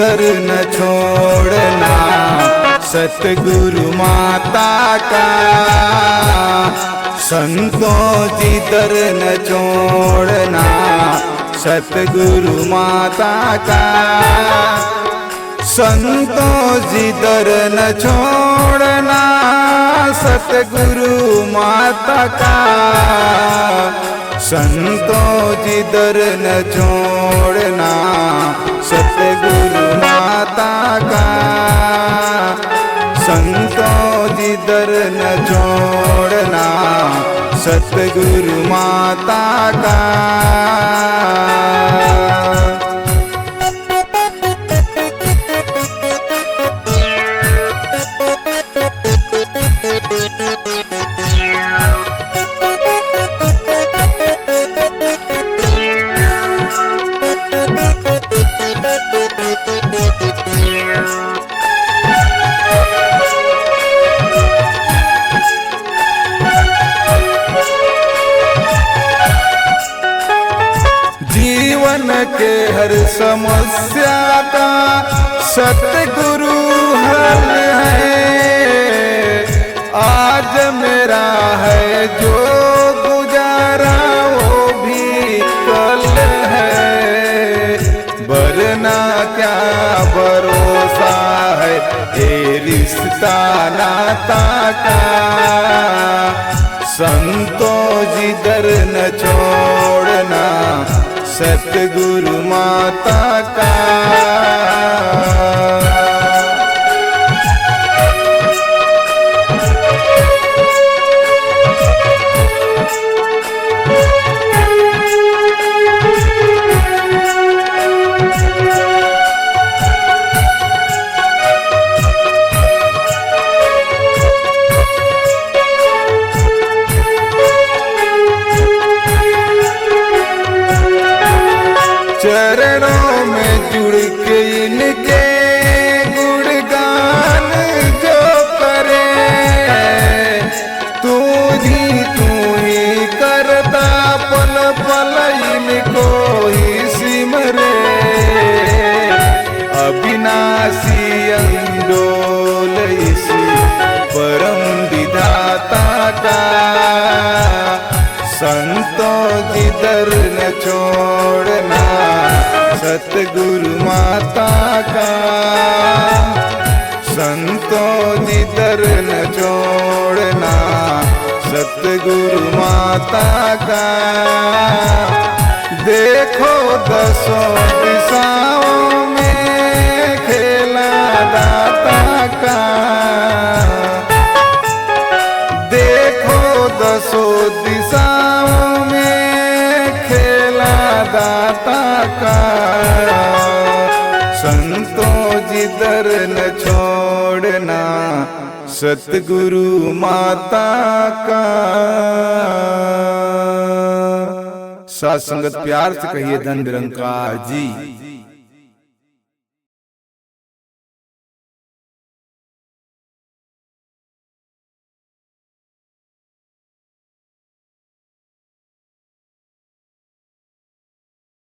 जिधर न छोड़ना सतगुरु माता का। संतों जिधर न छोड़ना सतगुरु माता का। संतों जिधर न छोड़ना सतगुरु माता का। संतों जिधर न छोड़ना सतगुरु माता का। संतों जिधर न छोड़ना सतगुरु माता का। जीवन के हर समस्या का सतगुरु हल है। आज मेरा है जो गुजारा वो भी कल है। वरना क्या भरोसा है ये रिश्ता नाता का। संतों जिधर न छोड़ना सतगुरु माता का। चरणों में जुड़ के इनके गुणगान जो करे। तू ही करता पल पल इनको ही सिमरे। अविनाशी अंडोल इसी परम विधाता का। संतों जिधर न छोड़ना सतगुरु माता का। संतों जिधर न छोड़ना सतगुरु माता का। देखो दसों दिशाओं में खेला दाता का। देखो दसों दिशाओं में खेला दाता का। संतों जिधर न छोड़ना सतगुरु माता का। साथ संगत प्यार से कहिए धन निरंकार जी।